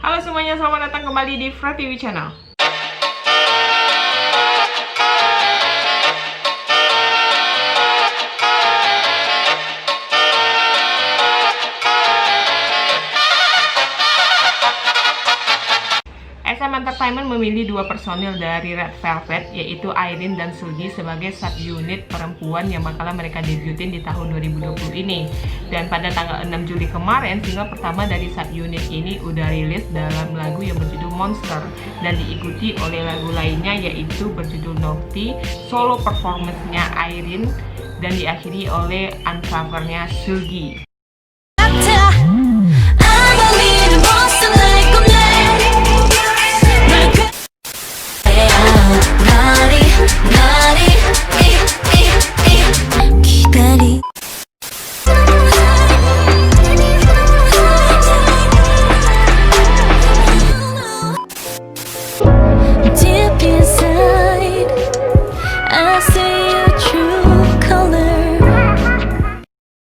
Halo semuanya, selamat datang kembali di Pratiwi Channel. SM Entertainment memilih dua personil dari Red Velvet, yaitu Irene dan Sugi sebagai subunit perempuan yang bakalan mereka debutin di tahun 2020 ini. Dan pada tanggal 6 Juli kemarin, single pertama dari subunit ini udah rilis dalam lagu yang berjudul Monster dan diikuti oleh lagu lainnya yaitu berjudul Naughty, solo performance-nya Irene, dan diakhiri oleh uncover-nya Sugi.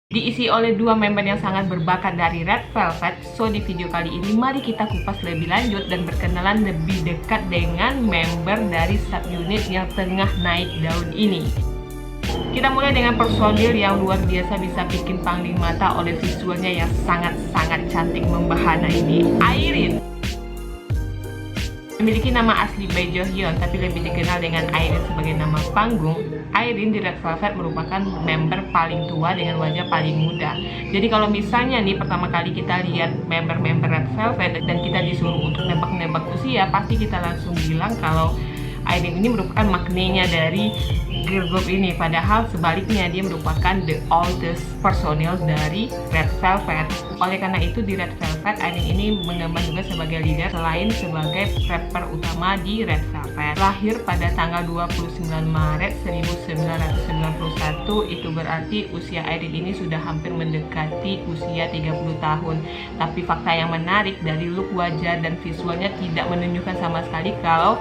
Diisi oleh dua member yang sangat berbakat dari Red Velvet. So di video kali ini mari kita kupas lebih lanjut dan berkenalan lebih dekat dengan member dari subunit yang tengah naik daun ini. Kita mulai dengan personil yang luar biasa bisa bikin panglih mata oleh visualnya yang sangat-sangat cantik membahana ini. Irene memiliki nama asli Bae Jo Hyun, tapi lebih dikenal dengan Irene sebagai nama panggung. Irene di Red Velvet merupakan member paling tua dengan wajah paling muda. Jadi kalau misalnya nih pertama kali kita lihat member-member Red Velvet dan kita disuruh untuk nebak-nebak usia, pasti kita langsung bilang kalau Irene ini merupakan maknanya dari girl group ini, padahal sebaliknya dia merupakan the oldest personil dari Red Velvet. Oleh karena itu di Red Velvet, Irene ini mengemban juga sebagai leader selain sebagai rapper utama di Red Velvet. Lahir pada tanggal 29 Maret 1991, itu berarti usia Irene ini sudah hampir mendekati usia 30 tahun. Tapi fakta yang menarik dari look wajah dan visualnya tidak menunjukkan sama sekali kalau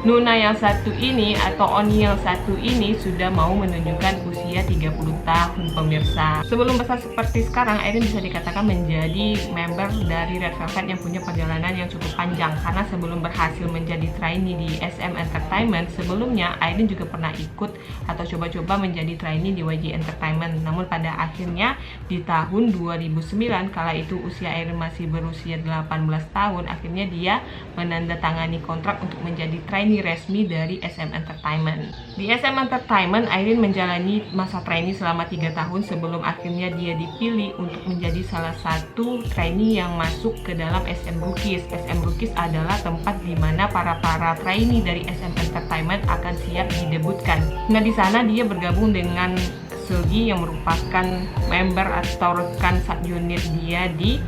Nuna yang satu ini atau Oni yang satu ini sudah mau menunjukkan usia 30 tahun pemirsa. Sebelum besar seperti sekarang, Irene bisa dikatakan menjadi member dari Red Velvet yang punya perjalanan yang cukup panjang. Karena sebelum berhasil menjadi trainee di SM Entertainment, sebelumnya Irene juga pernah ikut atau coba-coba menjadi trainee di YG Entertainment. Namun pada akhirnya di tahun 2009, kala itu usia Irene masih berusia 18 tahun, akhirnya dia menandatangani kontrak untuk menjadi trainee resmi dari SM Entertainment. Di SM Entertainment, Irene menjalani masa trainee selama 3 tahun sebelum akhirnya dia dipilih untuk menjadi salah satu trainee yang masuk ke dalam SM Rookies. SM Rookies adalah tempat di mana para trainee dari SM Entertainment akan siap didebutkan. Nah, di sana dia bergabung dengan Sugi yang merupakan member atau rekan subunit dia di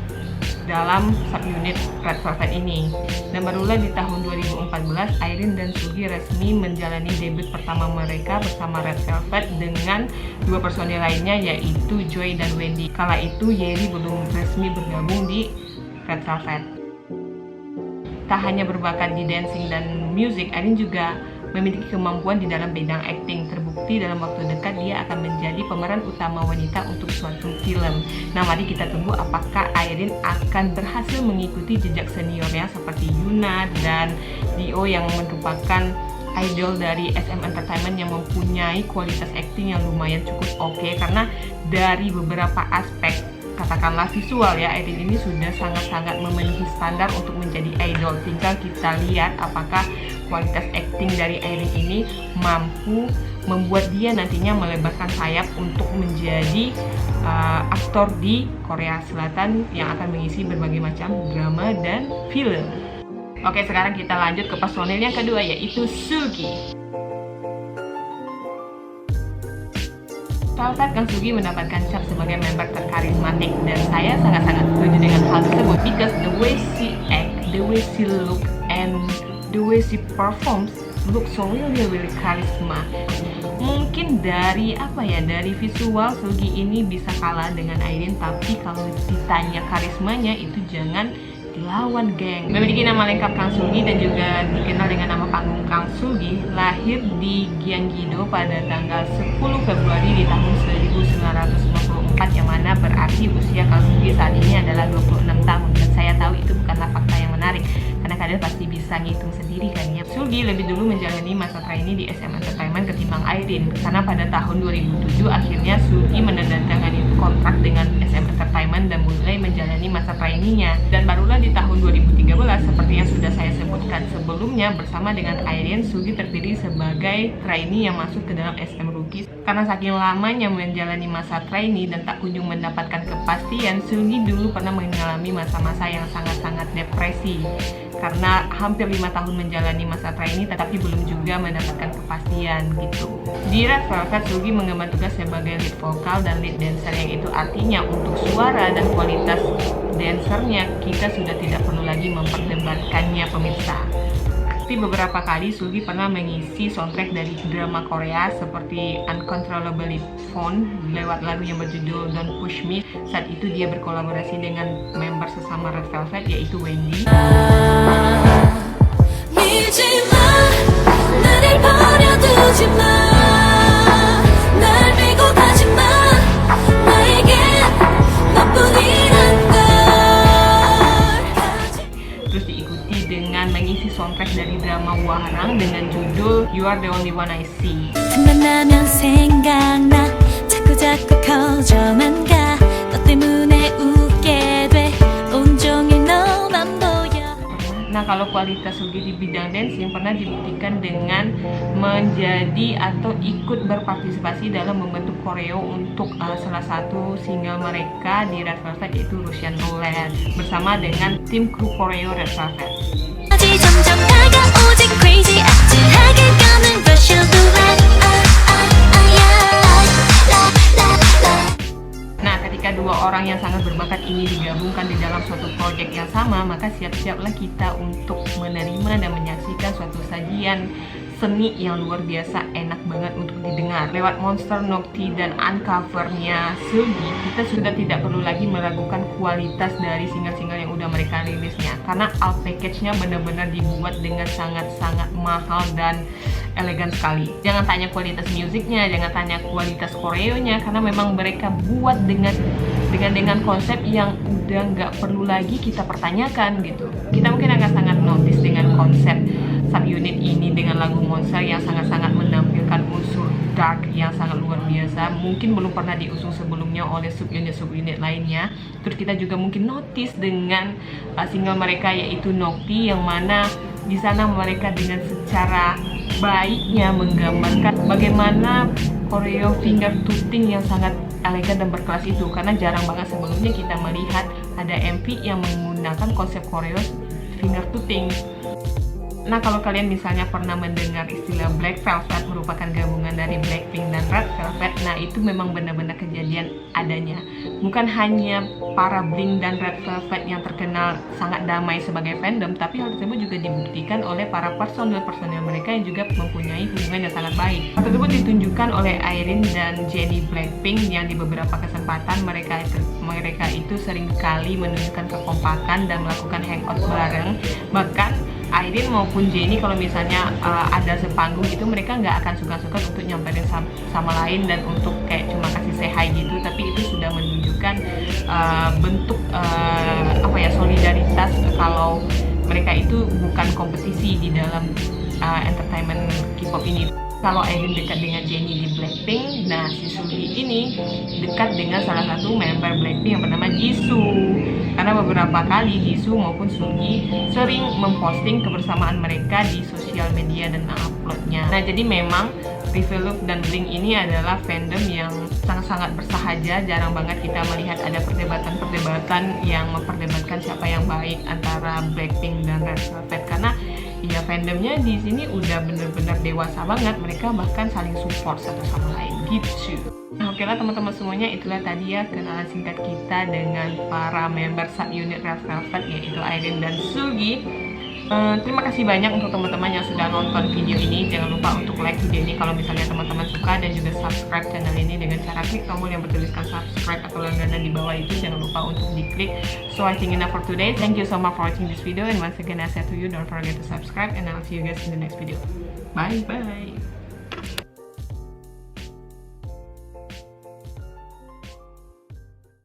dalam subunit Red Velvet ini. Dan barulah di tahun 2014 Irene dan Sugi resmi menjalani debut pertama mereka bersama Red Velvet dengan dua personil lainnya yaitu Joy dan Wendy. Kala itu Yeri belum resmi bergabung di Red Velvet. Tak hanya berbakat di dancing dan music, Irene juga memiliki kemampuan di dalam bidang acting. Terbukti dalam waktu dekat dia akan menjadi pemeran utama wanita untuk suatu film. Nah, mari kita tunggu apakah Irene akan berhasil mengikuti jejak seniornya seperti Yuna dan Dio yang merupakan idol dari SM Entertainment yang mempunyai kualitas acting yang lumayan cukup oke. Karena dari beberapa aspek, katakanlah visual ya, Irene ini sudah sangat-sangat memenuhi standar untuk menjadi idol. Tinggal kita lihat apakah kualitas acting dari Irene ini mampu membuat dia nantinya melebarkan sayap untuk menjadi aktor di Korea Selatan yang akan mengisi berbagai macam drama dan film. Oke, sekarang kita lanjut ke personil yang kedua yaitu Sugi. Velvet Kang Sugi mendapatkan cap sebagai member terkarismatik dan saya sangat-sangat setuju dengan hal tersebut because the way she act, the way she look, and the way she performs look so really charisma. Mungkin dari dari visual Sugi ini bisa kalah dengan Irene, tapi kalau ditanya karismanya itu jangan dilawan, geng. Memiliki nama lengkap Kang Sugi dan juga dikenal dengan nama panggung Kang Sugi. Lahir di Gyeonggi-do pada tanggal 10 Februari di tahun 1954, yang mana berarti usia Kang Sugi saat ini adalah 26 tahun. Dan saya tahu itu bukanlah fakta yang menarik, kalian pasti bisa ngitung sendiri kan ya. Sugi lebih dulu menjalani masa trainee di SM Entertainment ketimbang Irene, karena pada tahun 2007 akhirnya Sugi menandatangani kontrak dengan SM Entertainment dan mulai menjalani masa trainee-nya. Dan barulah di tahun 2013 seperti yang sudah saya sebutkan sebelumnya, bersama dengan Irene, Sugi terpilih sebagai trainee yang masuk ke dalam SM Rookies. Karena saking lamanya menjalani masa trainee dan tak kunjung mendapatkan kepastian, Sugi dulu pernah mengalami masa-masa yang sangat-sangat depresi karena hampir 5 tahun menjalani masa trainee tetapi belum juga mendapatkan kepastian gitu. Di Red Velvet, Sugi mengemban tugas sebagai lead vokal dan lead dancer, yang itu artinya untuk suara dan kualitas dancernya kita sudah tidak perlu lagi memperdebatkannya pemirsa. Tapi beberapa kali Sugi pernah mengisi soundtrack dari drama Korea seperti Uncontrollably Phone lewat lagu yang berjudul Don't Push Me. Saat itu dia berkolaborasi dengan member sesama Red Velvet yaitu Wendy. Dengan mengisi soundtrack dari drama Warang dengan judul You Are The Only One I See. Nah, kalau kualitas Sugi di bidang dancing pernah dibuktikan dengan menjadi atau ikut berpartisipasi dalam membentuk koreo untuk salah satu single mereka di Red Velvet yaitu Russian Roulette bersama dengan tim kru koreo Red Velvet. Nah, ketika dua orang yang sangat berbakat ini digabungkan di dalam suatu proyek yang sama, maka siap-siaplah kita untuk menerima dan menyaksikan suatu sajian seni yang luar biasa enak banget untuk didengar. Lewat Monster, Nocti, dan Uncover-nya Sugi, kita sudah tidak perlu lagi meragukan kualitas dari single-single yang udah mereka rilisnya, karena all package-nya benar-benar dibuat dengan sangat-sangat mahal dan elegan sekali. Jangan tanya kualitas musiknya, jangan tanya kualitas koreonya, karena memang mereka buat dengan konsep yang udah nggak perlu lagi kita pertanyakan gitu. Kita mungkin akan sangat notice dengan konsep subunit ini dengan lagu Monster yang sangat-sangat menampilkan unsur dark yang sangat luar biasa, mungkin belum pernah diusung sebelumnya oleh subunit lainnya. Terus kita juga mungkin notice dengan single mereka yaitu Nocti, yang mana di sana mereka dengan secara baiknya menggambarkan bagaimana koreo finger tooting yang sangat elegan dan berkelas itu, karena jarang banget sebelumnya kita melihat ada MV yang menggunakan konsep koreo finger tooting. Nah, kalau kalian misalnya pernah mendengar istilah Black Velvet merupakan gabungan dari Blackpink dan Red Velvet, nah itu memang benar-benar kejadian adanya. Bukan hanya para Blink dan Red Velvet yang terkenal sangat damai sebagai fandom, tapi hal tersebut juga dibuktikan oleh para personel mereka yang juga mempunyai hubungan yang sangat baik. Hal tersebut ditunjukkan oleh Irene dan Jennie Blackpink yang di beberapa kesempatan mereka itu sering kali menunjukkan kekompakan dan melakukan hangout bareng. Bahkan Irene maupun Jennie kalau misalnya ada sepanggung itu mereka nggak akan suka-suka untuk nyamperin sama lain dan untuk kayak cuma kasih say hi gitu, tapi itu sudah menunjukkan bentuk solidaritas kalau mereka itu bukan kompetisi di dalam entertainment K-pop ini. Kalau Irene dekat dengan Jennie di Blackpink, nah si Sugi ini dekat dengan salah satu member Blackpink yang bernama Jisoo. Karena beberapa kali Jisoo maupun Sugi sering memposting kebersamaan mereka di sosial media dan uploadnya. Nah, jadi memang Revelook dan Blink ini adalah fandom yang sangat-sangat bersahaja. Jarang banget kita melihat ada perdebatan yang memperdebatkan siapa yang baik antara Blackpink dan Red Velvet, karena ya fandomnya di sini udah bener-bener dewasa banget, mereka bahkan saling support satu sama lain gitu. Nah, oke lah teman-teman semuanya, itulah tadi ya kenalan singkat kita dengan para member subunit Red Velvet yaitu Irene dan Sugi. Terima kasih banyak untuk teman-teman yang sudah nonton video ini. Jangan lupa untuk like video ini kalau misalnya teman-teman suka, dan juga subscribe channel ini dengan cara klik tombol yang bertuliskan subscribe atau langganan di bawah itu. Jangan lupa untuk diklik. So I think enough for today. Thank you so much for watching this video, and once again I say to you, don't forget to subscribe, and I'll see you guys in the next video. Bye bye.